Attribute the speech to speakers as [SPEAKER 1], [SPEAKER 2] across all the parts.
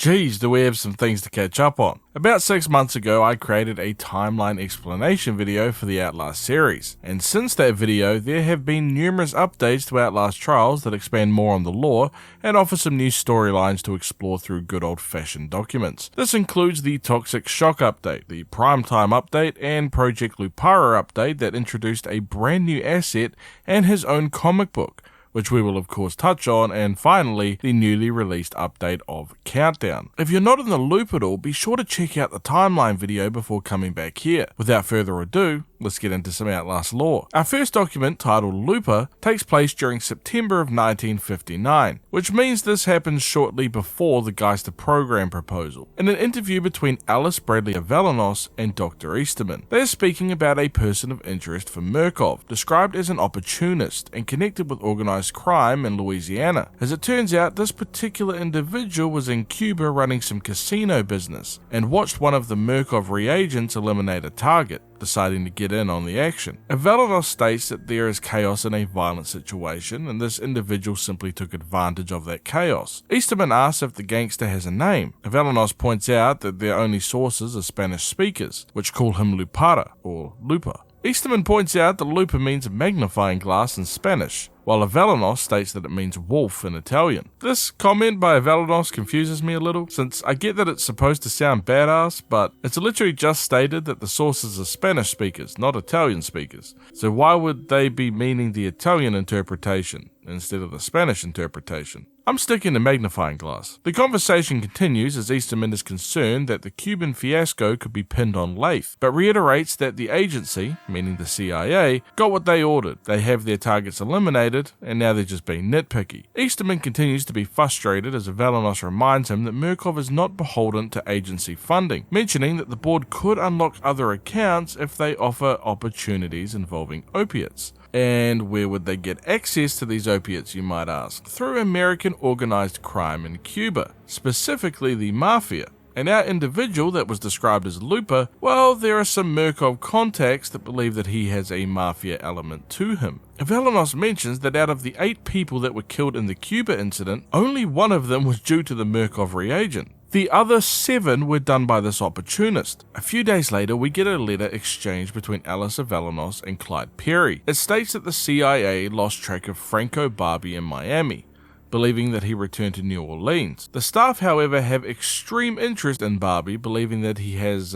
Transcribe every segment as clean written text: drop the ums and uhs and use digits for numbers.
[SPEAKER 1] Geez, do we have some things to catch up on. About 6 months ago, I created a timeline explanation video for the Outlast series, and since that video, there have been numerous updates to Outlast Trials that expand more on the lore and offer some new storylines to explore through good old-fashioned documents. This includes the Toxic Shock update, the Primetime update, and Project Lupara update that introduced a brand new asset and his own comic book, which we will of course touch on, and finally, the newly released update of Countdown. If you're not in the loop at all, be sure to check out the timeline video before coming back here. Without further ado, let's get into some Outlast lore. Our first document, titled Lupara, takes place during September of 1959, which means this happens shortly before the Geister program proposal. In an interview between Alice Bradley Avellanos and Dr. Easterman, they are speaking about a person of interest for Murkoff, described as an opportunist and connected with organized crime in Louisiana. As it turns out, this particular individual was in Cuba running some casino business and watched one of the Murkoff reagents eliminate a target, deciding to get in on the action. Avellanos states that there is chaos in a violent situation, and this individual simply took advantage of that chaos. Easterman asks if the gangster has a name. Avellanos points out that their only sources are Spanish speakers, which call him Lupara, or Lupa. Easterman points out that lupa means magnifying glass in Spanish, while Avellanos states that it means wolf in Italian. This comment by Avellanos confuses me a little, since I get that it's supposed to sound badass, but it's literally just stated that the sources are Spanish speakers, not Italian speakers. So why would they be meaning the Italian interpretation instead of the Spanish interpretation? I'm sticking to magnifying glass. The conversation continues as Easterman is concerned that the Cuban fiasco could be pinned on Lath, but reiterates that the agency, meaning the CIA, got what they ordered. They have their targets eliminated, and now they're just being nitpicky. Easterman continues to be frustrated as Avellanos reminds him that Murkoff is not beholden to agency funding, mentioning that the board could unlock other accounts if they offer opportunities involving opiates. And where would they get access to these opiates, you might ask? Through American organized crime in Cuba, specifically the Mafia. And our individual that was described as Lupa, well, there are some Murkoff contacts that believe that he has a Mafia element to him. Avellanos mentions that out of the 8 people that were killed in the Cuba incident, only one of them was due to the Murkoff reagent. The other 7 were done by this opportunist. A few days later, we get a letter exchanged between Alice Avellanos and Clyde Perry. It states that the CIA lost track of Franco Barbie in Miami, believing that he returned to New Orleans. The staff, however, have extreme interest in Barbie, believing that he has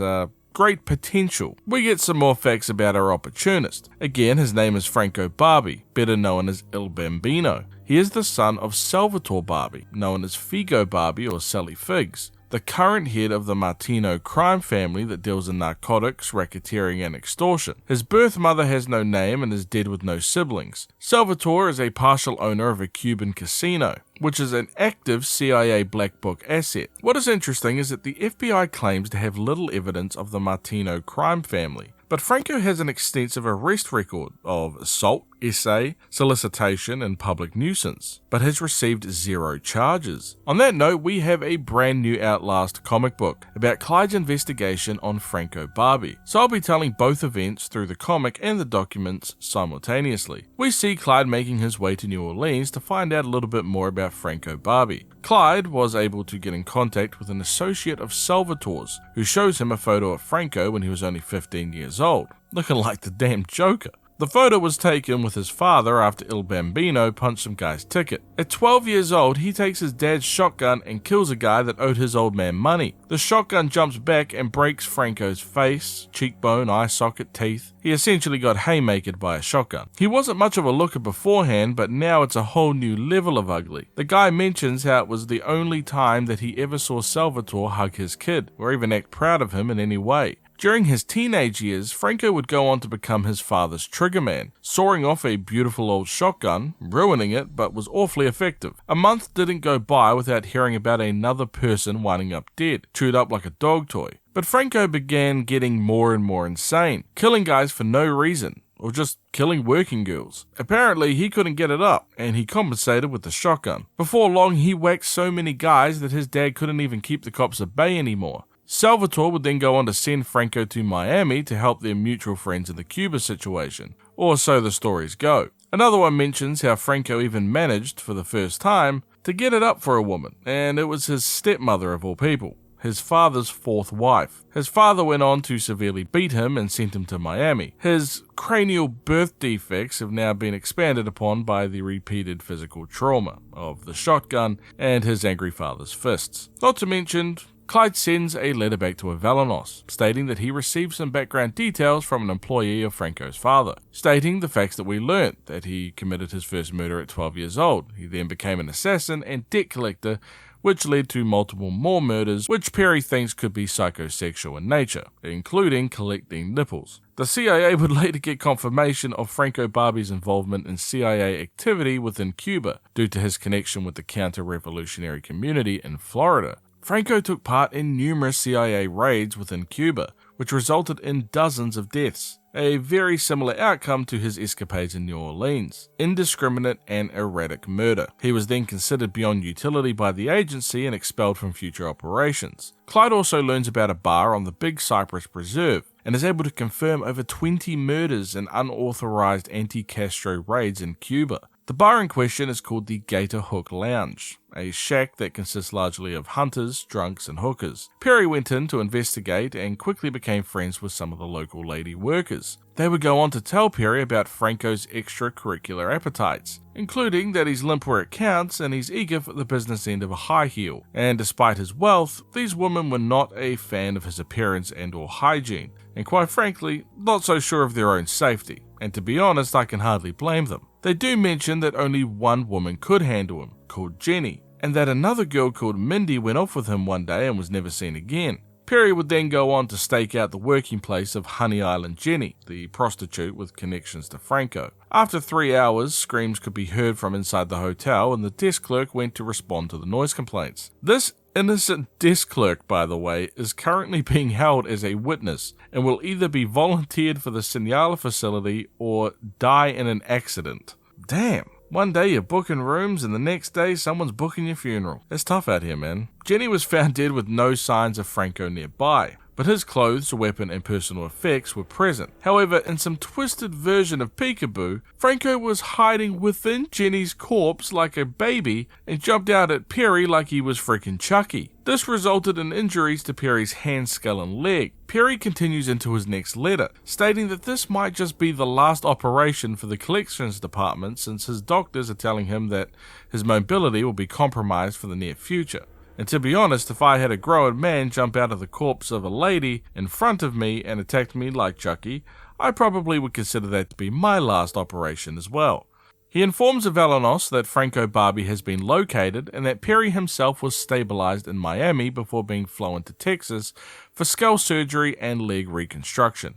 [SPEAKER 1] great potential. We get some more facts about our opportunist. Again, his name is Franco Barbie, better known as Il Bambino. He is the son of Salvatore Barbie, known as Figo Barbie or Sally Figs, the current head of the Martino crime family that deals in narcotics, racketeering, and extortion. His birth mother has no name and is dead with no siblings. Salvatore is a partial owner of a Cuban casino, which is an active CIA Black Book asset. What is interesting is that the FBI claims to have little evidence of the Martino crime family, but Franco has an extensive arrest record of assault, essay, solicitation, and public nuisance, but has received 0 charges. On that note, we have a brand new Outlast comic book about Clyde's investigation on Franco Barbie, so I'll be telling both events through the comic and the documents simultaneously. We see Clyde making his way to New Orleans to find out a little bit more about Franco Barbie. Clyde was able to get in contact with an associate of Salvatore's, who shows him a photo of Franco when he was only 15 years old, looking like the damn Joker. The photo was taken with his father after Il Bambino punched some guy's ticket. At 12 years old, he takes his dad's shotgun and kills a guy that owed his old man money. The shotgun jumps back and breaks Franco's face, cheekbone, eye socket, teeth. He essentially got haymakered by a shotgun. He wasn't much of a looker beforehand, but now it's a whole new level of ugly. The guy mentions how it was the only time that he ever saw Salvatore hug his kid, or even act proud of him in any way. During his teenage years, Franco would go on to become his father's triggerman, sawing off a beautiful old shotgun, ruining it, but was awfully effective. A month didn't go by without hearing about another person winding up dead, chewed up like a dog toy. But Franco began getting more and more insane, killing guys for no reason, or just killing working girls. Apparently, he couldn't get it up, and he compensated with the shotgun. Before long, he whacked so many guys that his dad couldn't even keep the cops at bay anymore. Salvatore would then go on to send Franco to Miami to help their mutual friends in the Cuba situation, or so the stories go. Another one mentions how Franco even managed, for the first time, to get it up for a woman, and it was his stepmother of all people, his father's fourth wife. His father went on to severely beat him and sent him to Miami. His cranial birth defects have now been expanded upon by the repeated physical trauma of the shotgun and his angry father's fists. Not to mention, Clyde sends a letter back to Avelanos, stating that he received some background details from an employee of Franco's father, stating the facts that we learnt, that he committed his first murder at 12 years old. He then became an assassin and debt collector, which led to multiple more murders, which Perry thinks could be psychosexual in nature, including collecting nipples. The CIA would later get confirmation of Franco Barbi's involvement in CIA activity within Cuba, due to his connection with the counter-revolutionary community in Florida. Franco took part in numerous CIA raids within Cuba, which resulted in dozens of deaths, a very similar outcome to his escapades in New Orleans. Indiscriminate and erratic murder. He was then considered beyond utility by the agency and expelled from future operations. Clyde also learns about a bar on the Big Cypress Preserve, and is able to confirm over 20 murders and unauthorized anti-Castro raids in Cuba. The bar in question is called the Gator Hook Lounge, a shack that consists largely of hunters, drunks, and hookers. Perry went in to investigate and quickly became friends with some of the local lady workers. They would go on to tell Perry about Franco's extracurricular appetites, including that he's limp where it counts and he's eager for the business end of a high heel. And despite his wealth, these women were not a fan of his appearance and or hygiene, and quite frankly, not so sure of their own safety. And to be honest, I can hardly blame them. They do mention that only one woman could handle him, called Jenny, and that another girl called Mindy went off with him one day and was never seen again. Perry would then go on to stake out the working place of Honey Island Jenny, the prostitute with connections to Franco. After 3 hours, screams could be heard from inside the hotel, and the desk clerk went to respond to the noise complaints. This innocent desk clerk, by the way, is currently being held as a witness and will either be volunteered for the Senyala facility or die in an accident. Damn. One day you're booking rooms and the next day someone's booking your funeral. It's tough out here, man. Jenny was found dead with no signs of Franco nearby, but his clothes, weapon, and personal effects were present. However, in some twisted version of peekaboo, Franco was hiding within Jenny's corpse like a baby and jumped out at Perry like he was freaking Chucky. This resulted in injuries to Perry's hand, skull, and leg. Perry continues into his next letter, stating that this might just be the last operation for the collections department since his doctors are telling him that his mobility will be compromised for the near future. And to be honest, if I had a grown man jump out of the corpse of a lady in front of me and attack me like Chucky, I probably would consider that to be my last operation as well. He informs Avelanos that Franco Barbie has been located and that Perry himself was stabilized in Miami before being flown to Texas for skull surgery and leg reconstruction.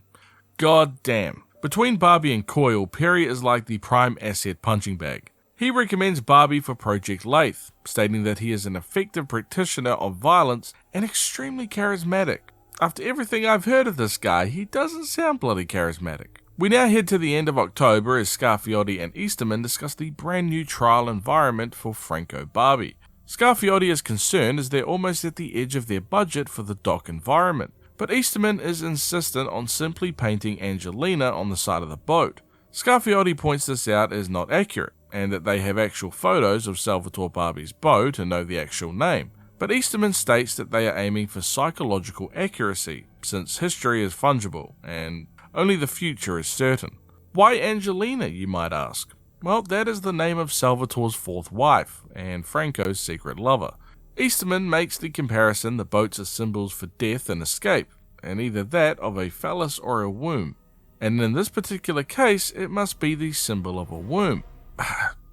[SPEAKER 1] God damn. Between Barbie and Coyle, Perry is like the prime asset punching bag. He recommends Barbie for Project Lathe, stating that he is an effective practitioner of violence and extremely charismatic. After everything I've heard of this guy, he doesn't sound bloody charismatic. We now head to the end of October as Scarfiotti and Easterman discuss the brand new trial environment for Franco Barbie. Scarfiotti is concerned as they're almost at the edge of their budget for the dock environment, but Easterman is insistent on simply painting Angelina on the side of the boat. Scarfiotti points this out as not accurate, and that they have actual photos of Salvatore Barbie's boat and know the actual name. But Easterman states that they are aiming for psychological accuracy, since history is fungible, and only the future is certain. Why Angelina, you might ask? Well, that is the name of Salvatore's fourth wife, and Franco's secret lover. Easterman makes the comparison that boats are symbols for death and escape, and either that of a phallus or a womb. And in this particular case, it must be the symbol of a womb.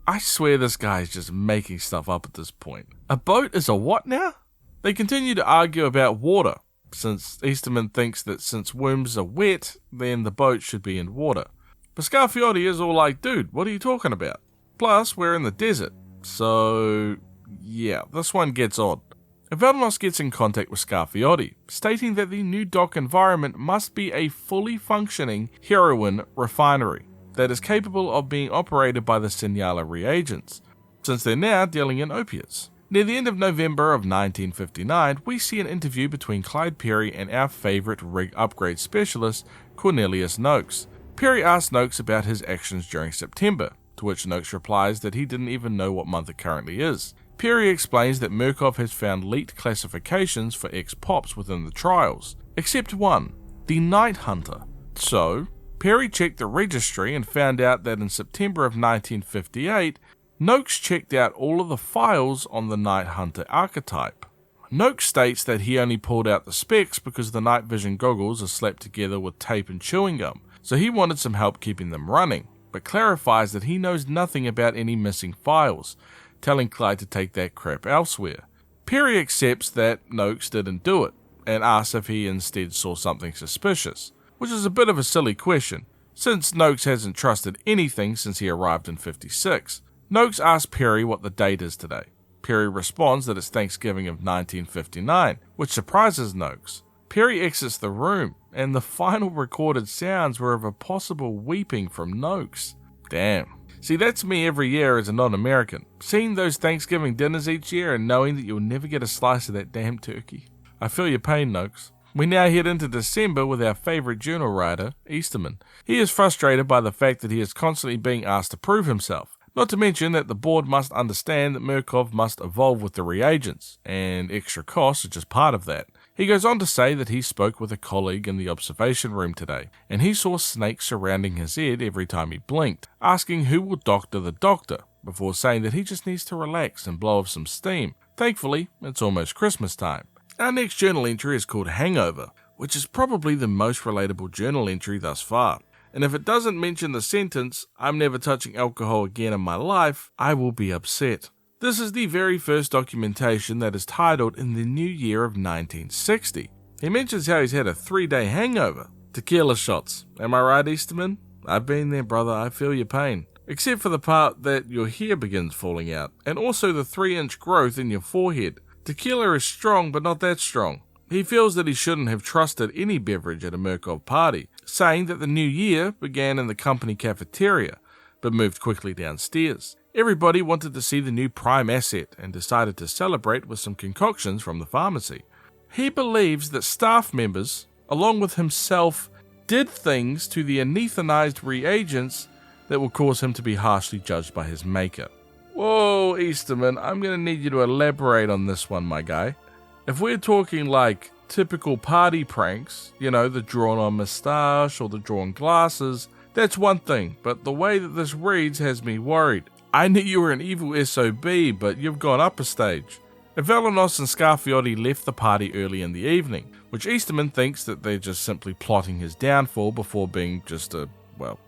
[SPEAKER 1] I swear this guy is just making stuff up at this point. A boat is a what now? They continue to argue about water, since Easterman thinks that since wombs are wet, then the boat should be in water. But Scarfiotti is all like, dude, what are you talking about? Plus, we're in the desert. So, yeah, this one gets odd. Avelanos gets in contact with Scarfiotti, stating that the new dock environment must be a fully functioning heroin refinery that is capable of being operated by the Senyala reagents, since they're now dealing in opiates. Near the end of November of 1959, we see an interview between Clyde Perry and our favourite rig upgrade specialist, Cornelius Noakes. Perry asks Noakes about his actions during September, to which Noakes replies that he didn't even know what month it currently is. Perry explains that Murkoff has found leaked classifications for ex-pops within the trials, except one, the Night Hunter. So, Perry checked the registry and found out that in September of 1958, Noakes checked out all of the files on the Night Hunter archetype. Noakes states that he only pulled out the specs because the night vision goggles are slapped together with tape and chewing gum, so he wanted some help keeping them running, but clarifies that he knows nothing about any missing files, telling Clyde to take that crap elsewhere. Perry accepts that Noakes didn't do it, and asks if he instead saw something suspicious, which is a bit of a silly question, since Noakes hasn't trusted anything since he arrived in 56. Noakes asks Perry what the date is today. Perry responds that it's Thanksgiving of 1959, which surprises Noakes. Perry exits the room, and the final recorded sounds were of a possible weeping from Noakes. Damn. See, that's me every year as a non-American, seeing those Thanksgiving dinners each year and knowing that you'll never get a slice of that damn turkey. I feel your pain, Noakes. We now head into December with our favourite journal writer, Easterman. He is frustrated by the fact that he is constantly being asked to prove himself, not to mention that the board must understand that Murkoff must evolve with the reagents, and extra costs are just part of that. He goes on to say that he spoke with a colleague in the observation room today, and he saw snakes surrounding his head every time he blinked, asking who will doctor the doctor, before saying that he just needs to relax and blow off some steam. Thankfully, it's almost Christmas time. Our next journal entry is called Hangover, which is probably the most relatable journal entry thus far. And if it doesn't mention the sentence, "I'm never touching alcohol again in my life," I will be upset. This is the very first documentation that is titled in the new year of 1960. He mentions how he's had a 3-day hangover. Tequila shots. Am I right, Easterman? I've been there, brother. I feel your pain. Except for the part that your hair begins falling out, and also the 3-inch growth in your forehead. Tequila is strong, but not that strong. He feels that he shouldn't have trusted any beverage at a Murkoff party, saying that the new year began in the company cafeteria, but moved quickly downstairs. Everybody wanted to see the new prime asset and decided to celebrate with some concoctions from the pharmacy. He believes that staff members, along with himself, did things to the anethanized reagents that will cause him to be harshly judged by his maker. Whoa, Easterman, I'm going to need you to elaborate on this one, my guy. If we're talking like typical party pranks, you know, the drawn-on moustache or the drawn glasses, that's one thing, but the way that this reads has me worried. I knew you were an evil SOB, but you've gone up a stage. Avelinos and Scarfiotti left the party early in the evening, which Easterman thinks that they're just simply plotting his downfall before being just a,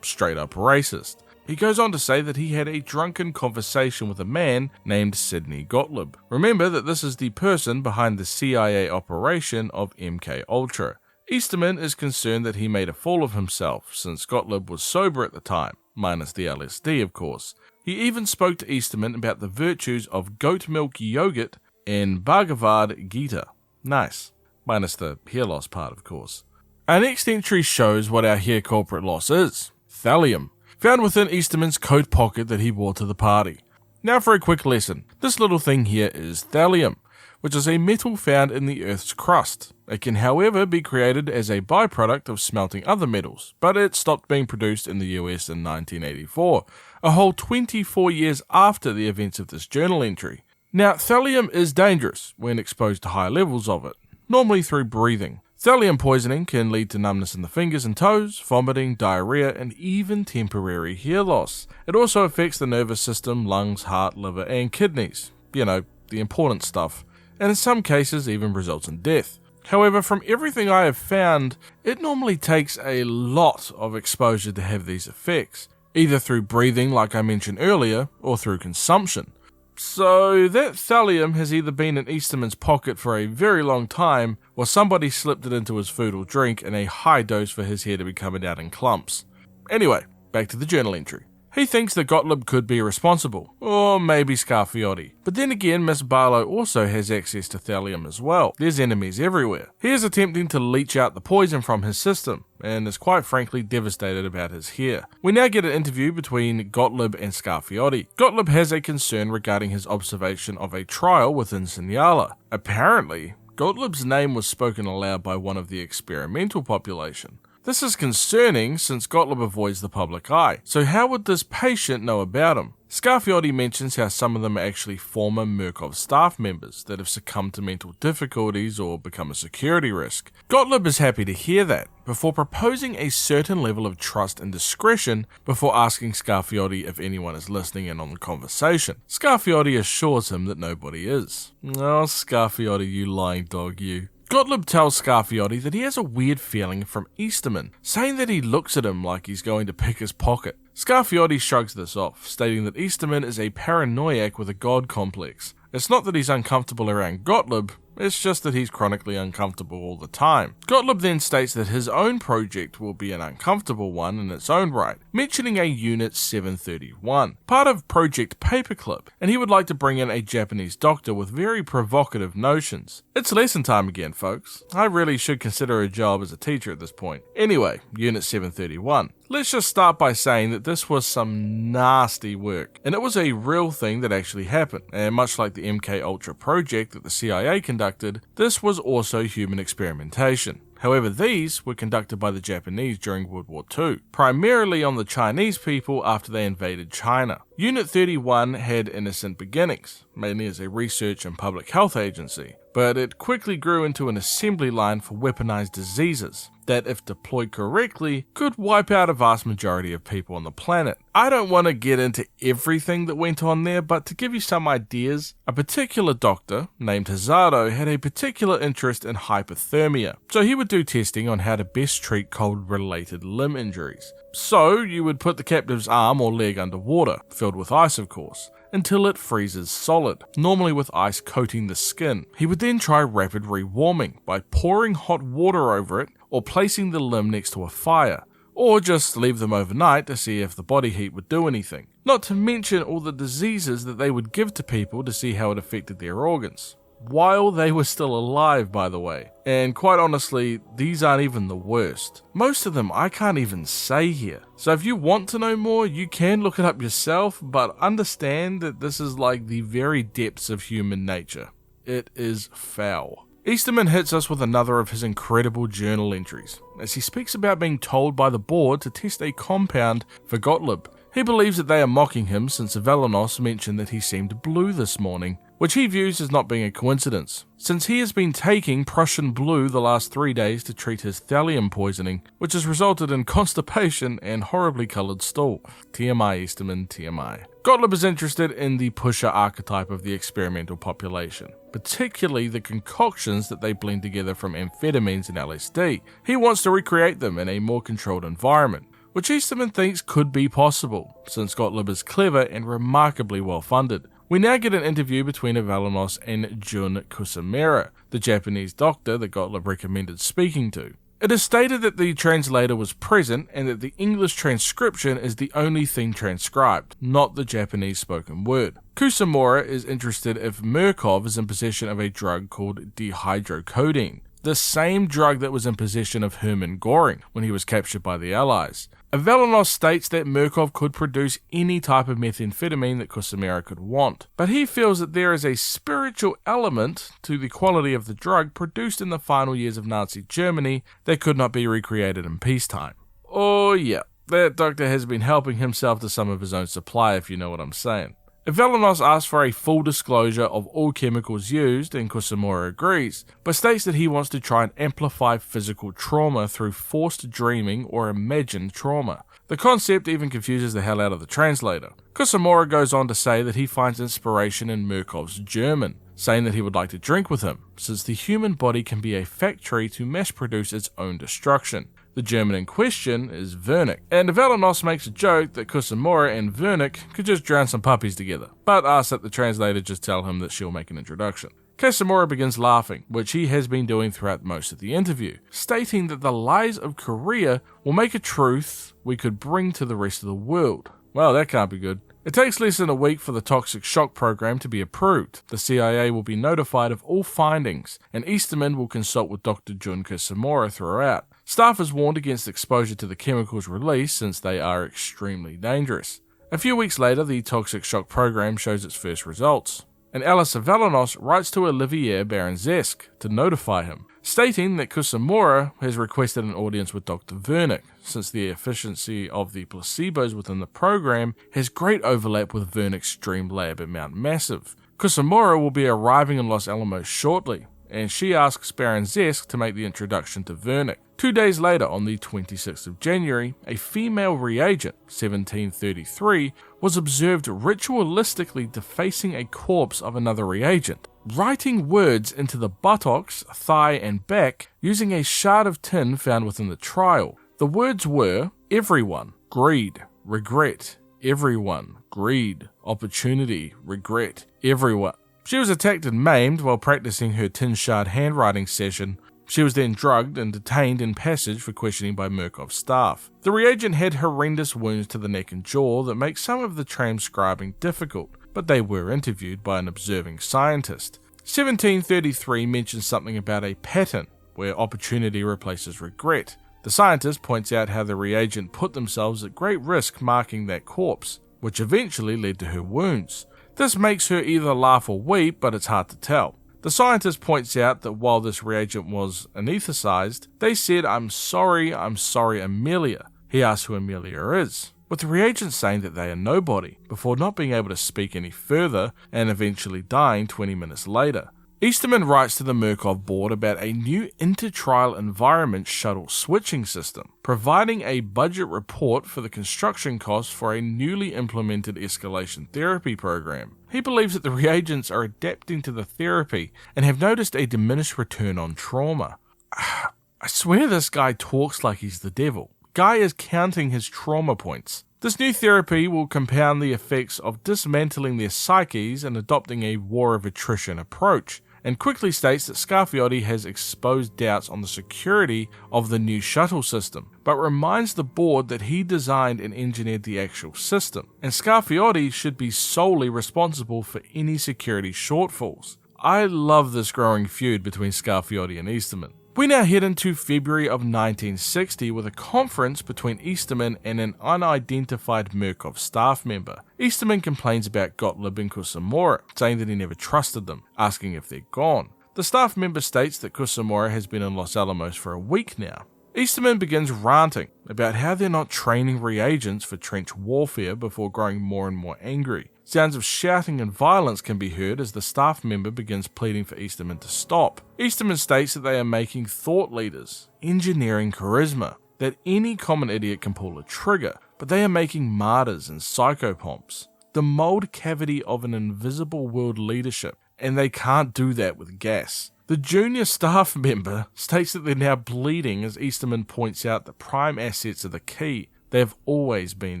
[SPEAKER 1] straight-up racist. He goes on to say that he had a drunken conversation with a man named Sidney Gottlieb. Remember that this is the person behind the CIA operation of MK Ultra. Easterman is concerned that he made a fool of himself, since Gottlieb was sober at the time, minus the LSD of course. He even spoke to Easterman about the virtues of goat milk yogurt in Bhagavad Gita. Nice. Minus the hair loss part of course. Our next entry shows what our hair culprit loss is. Thallium. Found within Easterman's coat pocket that he wore to the party. Now for a quick lesson. This little thing here is thallium, which is a metal found in the Earth's crust. It can however be created as a byproduct of smelting other metals, but it stopped being produced in the US in 1984, a whole 24 years after the events of this journal entry. Now thallium is dangerous when exposed to high levels of it, normally through breathing. Thallium poisoning can lead to numbness in the fingers and toes, vomiting, diarrhea, and even temporary hair loss. It also affects the nervous system, lungs, heart, liver, and kidneys. You know, the important stuff. And in some cases even results in death. However, from everything I have found, it normally takes a lot of exposure to have these effects, either through breathing like I mentioned earlier, or through consumption. So that thallium has either been in Easterman's pocket for a very long time, or somebody slipped it into his food or drink in a high dose for his hair to be coming out in clumps. Anyway, back to the journal entry. He thinks that Gottlieb could be responsible, or maybe Scarfiotti. But then again, Miss Barlow also has access to thallium as well. There's enemies everywhere. He is attempting to leach out the poison from his system, and is quite frankly devastated about his hair. We now get an interview between Gottlieb and Scarfiotti. Gottlieb has a concern regarding his observation of a trial within Signala. Apparently, Gottlieb's name was spoken aloud by one of the experimental population. This is concerning since Gottlieb avoids the public eye, so how would this patient know about him? Scarfiotti mentions how some of them are actually former Murkoff staff members that have succumbed to mental difficulties or become a security risk. Gottlieb is happy to hear that, before proposing a certain level of trust and discretion before asking Scarfiotti if anyone is listening in on the conversation. Scarfiotti assures him that nobody is. Oh, Scarfiotti, you lying dog, you. Gottlieb tells Scarfiotti that he has a weird feeling from Easterman, saying that he looks at him like he's going to pick his pocket. Scarfiotti shrugs this off, stating that Easterman is a paranoiac with a god complex. It's not that he's uncomfortable around Gottlieb, it's just that he's chronically uncomfortable all the time. Gottlieb then states that his own project will be an uncomfortable one in its own right, mentioning a Unit 731, part of Project Paperclip, and he would like to bring in a Japanese doctor with very provocative notions. It's lesson time again, folks. I really should consider a job as a teacher at this point. Anyway, Unit 731. Let's just start by saying that this was some nasty work, and it was a real thing that actually happened, and much like the MK Ultra project that the CIA conducted, this was also human experimentation. However, these were conducted by the Japanese during World War II, primarily on the Chinese people after they invaded China. Unit 31 had innocent beginnings, mainly as a research and public health agency, but it quickly grew into an assembly line for weaponized diseases that, if deployed correctly, could wipe out a vast majority of people on the planet. I don't want to get into everything that went on there, but to give you some ideas, a particular doctor named Hazardo had a particular interest in hypothermia, so he would do testing on how to best treat cold-related limb injuries. So you would put the captive's arm or leg underwater, filled with ice of course, until it freezes solid, normally with ice coating the skin. He would then try rapid rewarming by pouring hot water over it or placing the limb next to a fire, or just leave them overnight to see if the body heat would do anything. Not to mention all the diseases that they would give to people to see how it affected their organs. While they were still alive, by the way. And quite honestly, these aren't even the worst. Most of them I can't even say here. So if you want to know more, you can look it up yourself, but understand that this is like the very depths of human nature. It is foul. Easterman hits us with another of his incredible journal entries, as he speaks about being told by the board to test a compound for Gottlieb. He believes that they are mocking him since Avelanos mentioned that he seemed blue this morning, which he views as not being a coincidence, since he has been taking Prussian blue the last 3 days to treat his thallium poisoning, which has resulted in constipation and horribly coloured stool. TMI, Easterman, TMI. Gottlieb is interested in the pusher archetype of the experimental population, particularly the concoctions that they blend together from amphetamines and LSD. He wants to recreate them in a more controlled environment, which Easterman thinks could be possible, since Gottlieb is clever and remarkably well funded. We now get an interview between Avelanos and Jun Kusamura, the Japanese doctor that Gottlieb recommended speaking to. It is stated that the translator was present and that the English transcription is the only thing transcribed, not the Japanese spoken word. Kusamura is interested if Murkoff is in possession of a drug called dihydrocodeine, the same drug that was in possession of Hermann Göring when he was captured by the Allies. Avelanos states that Murkoff could produce any type of methamphetamine that Kusamura could want, but he feels that there is a spiritual element to the quality of the drug produced in the final years of Nazi Germany that could not be recreated in peacetime. Oh yeah, that doctor has been helping himself to some of his own supply, if you know what I'm saying. Avelanos asks for a full disclosure of all chemicals used, and Kusamura agrees, but states that he wants to try and amplify physical trauma through forced dreaming or imagined trauma. The concept even confuses the hell out of the translator. Kusamura goes on to say that he finds inspiration in Murkoff's German, saying that he would like to drink with him, since the human body can be a factory to mass produce its own destruction. The German in question is Wernick, and Avelanos makes a joke that Kusamura and Wernick could just drown some puppies together, but asks that the translator just tell him that she'll make an introduction. Kusamura begins laughing, which he has been doing throughout most of the interview, stating that the lies of Korea will make a truth we could bring to the rest of the world. Well, that can't be good. It takes less than a week for the toxic shock program to be approved. The CIA will be notified of all findings, and Easterman will consult with Dr. Jun Kusamura throughout. Staff is warned against exposure to the chemicals released since they are extremely dangerous. A few weeks later, the toxic shock program shows its first results, and Alice Avelanos writes to Olivier Baranzesk to notify him. stating that Kusumura has requested an audience with Dr. Vernick, since the efficiency of the placebos within the program has great overlap with Vernick's dream lab at Mount Massive. Kusumura will be arriving in Los Alamos shortly, and she asks Baron Zesk to make the introduction to Vernick. 2 days later, on the 26th of January, a female reagent, 1733, was observed ritualistically defacing a corpse of another reagent, writing words into the buttocks, thigh, and back using a shard of tin found within the trial. The words were, everyone, greed, regret, everyone, greed, opportunity, regret, everyone. She was attacked and maimed while practicing her tin shard handwriting session. She was then drugged and detained in passage for questioning by Murkov's staff. The reagent had horrendous wounds to the neck and jaw that make some of the transcribing difficult, but they were interviewed by an observing scientist. 1733 mentions something about a pattern where opportunity replaces regret. The scientist points out how the reagent put themselves at great risk marking that corpse, which eventually led to her wounds. This makes her either laugh or weep, but it's hard to tell. The scientist points out that while this reagent was anesthetized, they said, I'm sorry, Amelia. He asks who Amelia is, with the reagent saying that they are nobody, before not being able to speak any further and eventually dying 20 minutes later. Easterman writes to the Murkov board about a new intertrial environment shuttle switching system, providing a budget report for the construction costs for a newly implemented escalation therapy program. He believes that the reagents are adapting to the therapy and have noticed a diminished return on trauma. I swear this guy talks like he's the devil. Guy is counting his trauma points. This new therapy will compound the effects of dismantling their psyches and adopting a war of attrition approach, and quickly states that Scarfiotti has exposed doubts on the security of the new shuttle system, but reminds the board that he designed and engineered the actual system, and Scarfiotti should be solely responsible for any security shortfalls. I love this growing feud between Scarfiotti and Easterman. We now head into February of 1960 with a conference between Easterman and an unidentified Murkov staff member. Easterman complains about Gottlieb and Kusumura, saying that he never trusted them, asking if they're gone. The staff member states that Kusumura has been in Los Alamos for a week now. Easterman begins ranting about how they're not training reagents for trench warfare before growing more and more angry. Sounds of shouting and violence can be heard as the staff member begins pleading for Easterman to stop. Easterman states that they are making thought leaders, engineering charisma, that any common idiot can pull a trigger, but they are making martyrs and psychopomps, the mold cavity of an invisible world leadership, and they can't do that with gas. The junior staff member states that they're now bleeding as Easterman points out that prime assets are the key. They have always been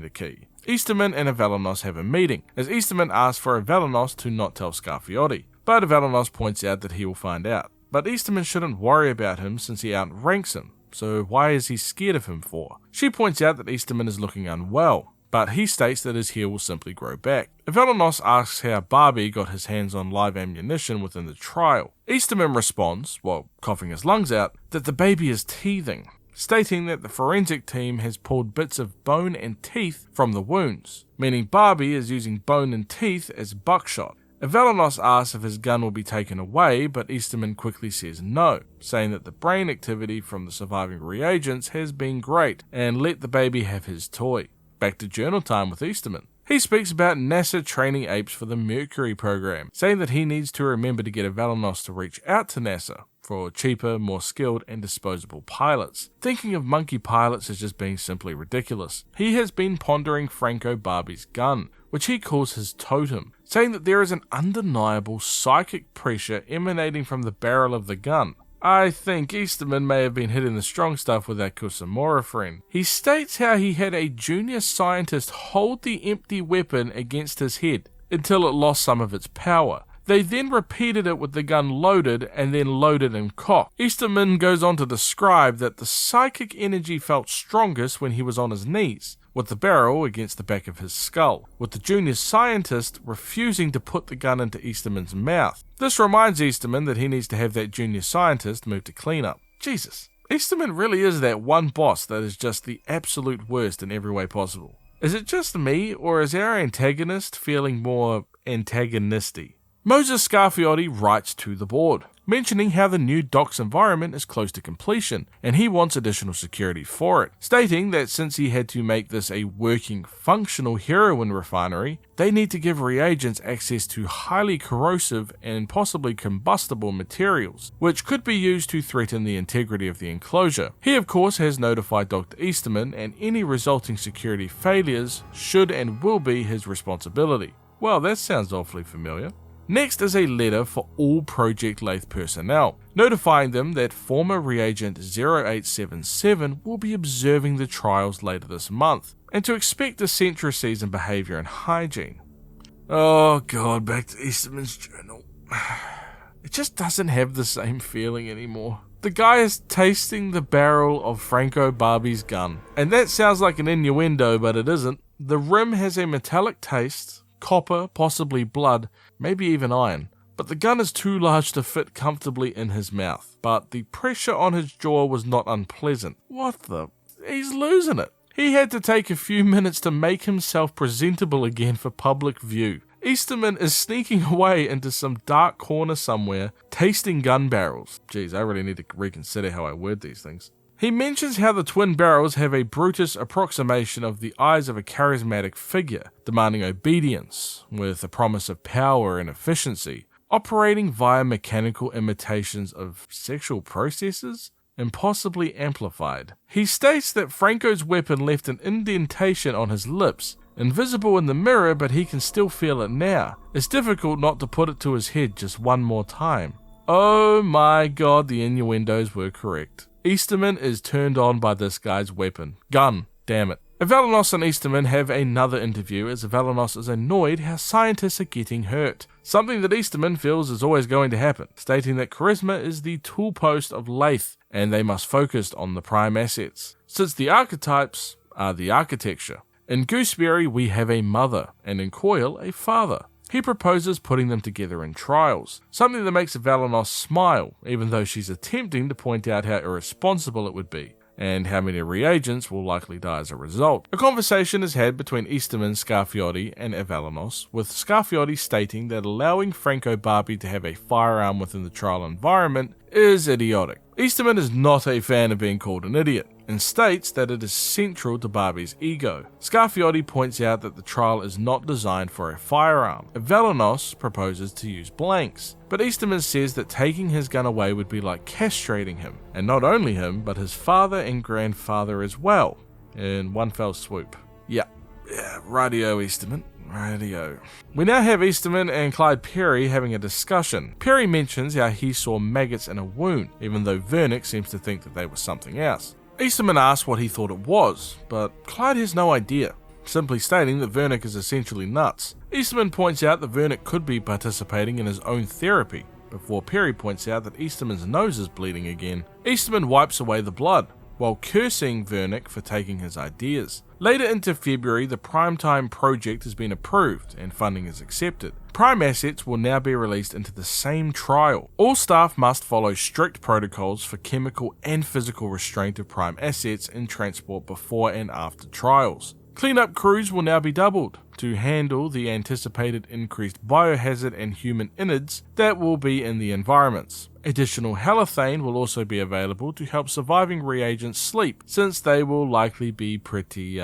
[SPEAKER 1] the key. Easterman and Avelanos have a meeting, as Easterman asks for Avelanos to not tell Scarfiotti, but Avelanos points out that he will find out. But Easterman shouldn't worry about him since he outranks him, so why is he scared of him for? She points out that Easterman is looking unwell, but he states that his heel will simply grow back. Avelanos asks how Barbie got his hands on live ammunition within the trial. Easterman responds, while coughing his lungs out, that the baby is teething, stating that the forensic team has pulled bits of bone and teeth from the wounds, meaning Barbie is using bone and teeth as buckshot. Avelanos asks if his gun will be taken away, but Easterman quickly says no, saying that the brain activity from the surviving reagents has been great, and let the baby have his toy. Back to journal time with Easterman. He speaks about NASA training apes for the Mercury program, saying that he needs to remember to get Avelanos to reach out to NASA for cheaper, more skilled and disposable pilots. Thinking of monkey pilots as just being simply ridiculous. He has been pondering Franco Barbie's gun, which he calls his totem, saying that there is an undeniable psychic pressure emanating from the barrel of the gun. I think Easterman may have been hitting the strong stuff with that Kusumura friend. He states how he had a junior scientist hold the empty weapon against his head until it lost some of its power. They then repeated it with the gun loaded and then loaded and cocked. Easterman goes on to describe that the psychic energy felt strongest when he was on his knees, with the barrel against the back of his skull, with the junior scientist refusing to put the gun into Easterman's mouth. This reminds Easterman that he needs to have that junior scientist move to cleanup. Jesus, Easterman really is that one boss that is just the absolute worst in every way possible. Is it just me, or is our antagonist feeling more antagonisty? Moses Scarfiotti writes to the board. mentioning how the new docks environment is close to completion and he wants additional security for it, stating that since he had to make this a working, functional heroin refinery, they need to give reagents access to highly corrosive and possibly combustible materials, which could be used to threaten the integrity of the enclosure. He of course has notified Dr. Easterman, and any resulting security failures should and will be his responsibility. Well, that sounds awfully familiar. Next is a letter for all Project Lathe personnel, notifying them that former reagent 0877 will be observing the trials later this month, and to expect eccentricities in behaviour and hygiene. Oh god, back to Easterman's journal. It just doesn't have the same feeling anymore. The guy is tasting the barrel of Franco Barbie's gun, and that sounds like an innuendo, but it isn't. The rim has a metallic taste, copper, possibly blood, maybe even iron, but the gun is too large to fit comfortably in his mouth. But the pressure on his jaw was not unpleasant. What the? He's losing it. He had to take a few minutes to make himself presentable again for public view. Easterman is sneaking away into some dark corner somewhere, tasting gun barrels. Geez, I really need to reconsider how I word these things. He mentions how the twin barrels have a Brutus approximation of the eyes of a charismatic figure, demanding obedience, with a promise of power and efficiency, operating via mechanical imitations of sexual processes, impossibly amplified. He states that Franco's weapon left an indentation on his lips, invisible in the mirror, but he can still feel it now. It's difficult not to put it to his head just one more time. Oh my god, the innuendos were correct. Easterman is turned on by this guy's weapon. Gun, damn it. Avelanos and Easterman have another interview as Avelanos is annoyed how scientists are getting hurt, something that Easterman feels is always going to happen, stating that charisma is the tool post of Lathe and they must focus on the prime assets, since the archetypes are the architecture. In Gooseberry we have a mother, and in Coil a father. He proposes putting them together in trials, something that makes Avelanos smile, even though she's attempting to point out how irresponsible it would be, and how many reagents will likely die as a result. A conversation is had between Easterman, Scarfiotti, and Avelanos, with Scarfiotti stating that allowing Franco Barbie to have a firearm within the trial environment is idiotic. Easterman is not a fan of being called an idiot, and states that it is central to Barbie's ego. Scarfiotti points out that the trial is not designed for a firearm. Avelanos proposes to use blanks, but Easterman says that taking his gun away would be like castrating him, and not only him, but his father and grandfather as well, in one fell swoop. Yeah, rightio Easterman. Radio. We now have Easterman and Clyde Perry having a discussion. Perry mentions how he saw maggots in a wound, even though Vernick seems to think that they were something else. Easterman asks what he thought it was, but Clyde has no idea, simply stating that Vernick is essentially nuts. Easterman points out that Vernick could be participating in his own therapy, before Perry points out that Easterman's nose is bleeding again. Easterman wipes away the blood, while cursing Vernick for taking his ideas. Later into February, the Primetime project has been approved and funding is accepted. Prime assets will now be released into the same trial. All staff must follow strict protocols for chemical and physical restraint of Prime assets in transport before and after trials. Cleanup crews will now be doubled to handle the anticipated increased biohazard and human innards that will be in the environments. Additional halothane will also be available to help surviving reagents sleep, since they will likely be pretty,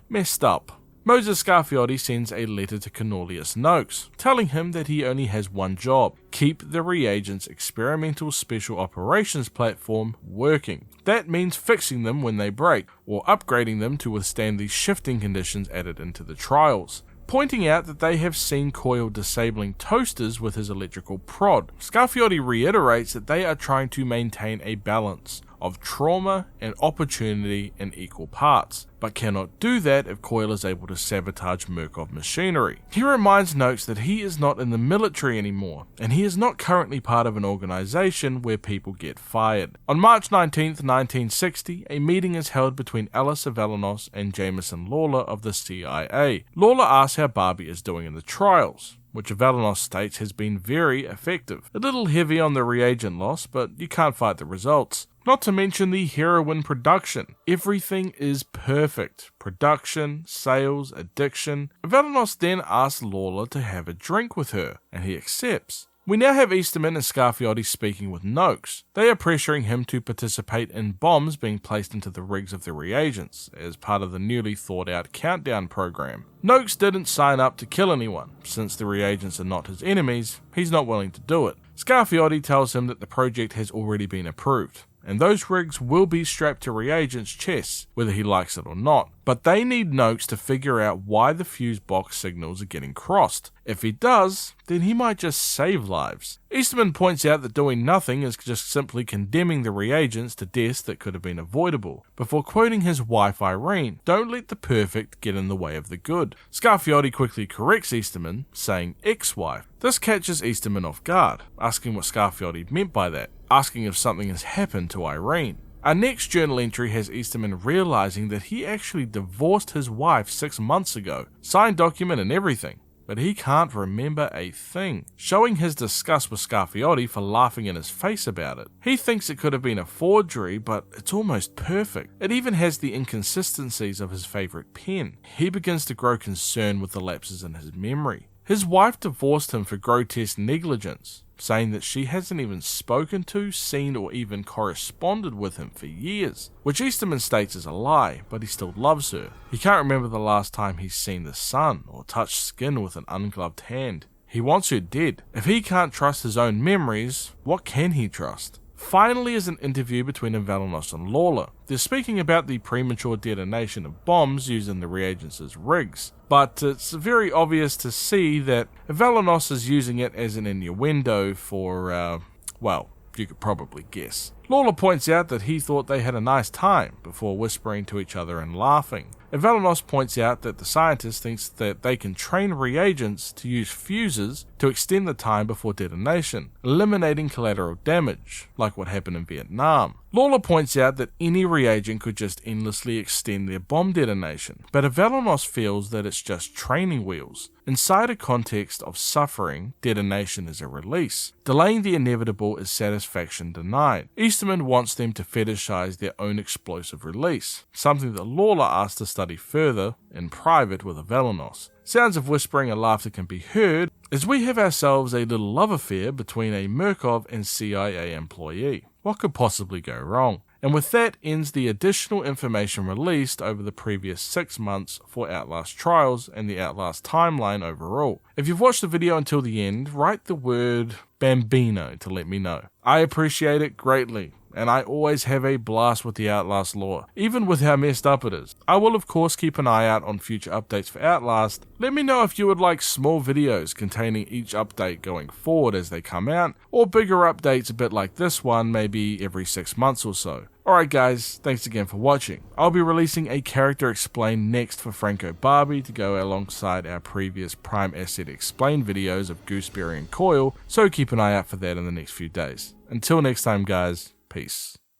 [SPEAKER 1] messed up. Moses Scarfiotti sends a letter to Cornelius Noakes, telling him that he only has one job: keep the reagent's experimental special operations platform working. That means fixing them when they break, or upgrading them to withstand the shifting conditions added into the trials. Pointing out that they have seen Coil disabling toasters with his electrical prod, Scarfiotti reiterates that they are trying to maintain a balance of trauma and opportunity in equal parts, but cannot do that if Coil is able to sabotage Murkoff machinery. He reminds Noakes that he is not in the military anymore, and he is not currently part of an organization where people get fired. On March 19th, 1960, a meeting is held between Alice Avelanos and Jameson Lawler of the CIA. Lawler asks how Barbie is doing in the trials, which Avelanos states has been very effective. A little heavy on the reagent loss, but you can't fight the results. Not to mention the heroin production. Everything is perfect. Production, sales, addiction. Avelanos then asks Lawler to have a drink with her, and he accepts. We now have Easterman and Scarfiotti speaking with Noakes. They are pressuring him to participate in bombs being placed into the rigs of the reagents, as part of the newly thought out countdown program. Noakes didn't sign up to kill anyone. Since the reagents are not his enemies, he's not willing to do it. Scarfiotti tells him that the project has already been approved, and those rigs will be strapped to reagents' chests, whether he likes it or not. But they need Noakes to figure out why the fuse box signals are getting crossed. If he does, then he might just save lives. Easterman points out that doing nothing is just simply condemning the reagents to deaths that could have been avoidable, before quoting his wife Irene, "Don't let the perfect get in the way of the good." Scarfiotti quickly corrects Easterman, saying ex-wife. This catches Easterman off guard, asking what Scarfiotti meant by that, asking if something has happened to Irene. Our next journal entry has Easterman realizing that he actually divorced his wife 6 months ago, signed document and everything, but he can't remember a thing, showing his disgust with Scarfiotti for laughing in his face about it. He thinks it could have been a forgery, but it's almost perfect. It even has the inconsistencies of his favorite pen. He begins to grow concerned with the lapses in his memory. His wife divorced him for grotesque negligence, saying that she hasn't even spoken to, seen, or even corresponded with him for years, which Easterman states is a lie, but he still loves her. He can't remember the last time he's seen the sun or touched skin with an ungloved hand. He wants her dead. If he can't trust his own memories, what can he trust? Finally is an interview between Avelanos and Lawler. They're speaking about the premature detonation of bombs using the reagents as rigs, but it's very obvious to see that Avelanos is using it as an innuendo for, well, you could probably guess. Lawler points out that he thought they had a nice time before whispering to each other and laughing. Avelanos points out that the scientist thinks that they can train reagents to use fuses to extend the time before detonation, eliminating collateral damage, like what happened in Vietnam. Lawler points out that any reagent could just endlessly extend their bomb detonation, but Avelanos feels that it's just training wheels. Inside a context of suffering, detonation is a release. Delaying the inevitable is satisfaction denied. Easterman wants them to fetishize their own explosive release, something that Lawler asks to study further in private with Avelanos. Sounds of whispering and laughter can be heard as we have ourselves a little love affair between a Murkov and CIA employee. What could possibly go wrong? And with that ends the additional information released over the previous 6 months for Outlast Trials and the Outlast Timeline overall. If you've watched the video until the end, write the word Bambino to let me know. I appreciate it greatly, and I always have a blast with the Outlast lore, even with how messed up it is. I will of course keep an eye out on future updates for Outlast. Let me know if you would like small videos containing each update going forward as they come out, or bigger updates a bit like this one, maybe every 6 months or so. Alright guys, thanks again for watching. I'll be releasing a character explain next for Franco Barbie to go alongside our previous Prime Asset Explain videos of Gooseberry and Coil, so keep an eye out for that in the next few days. Until next time guys, peace.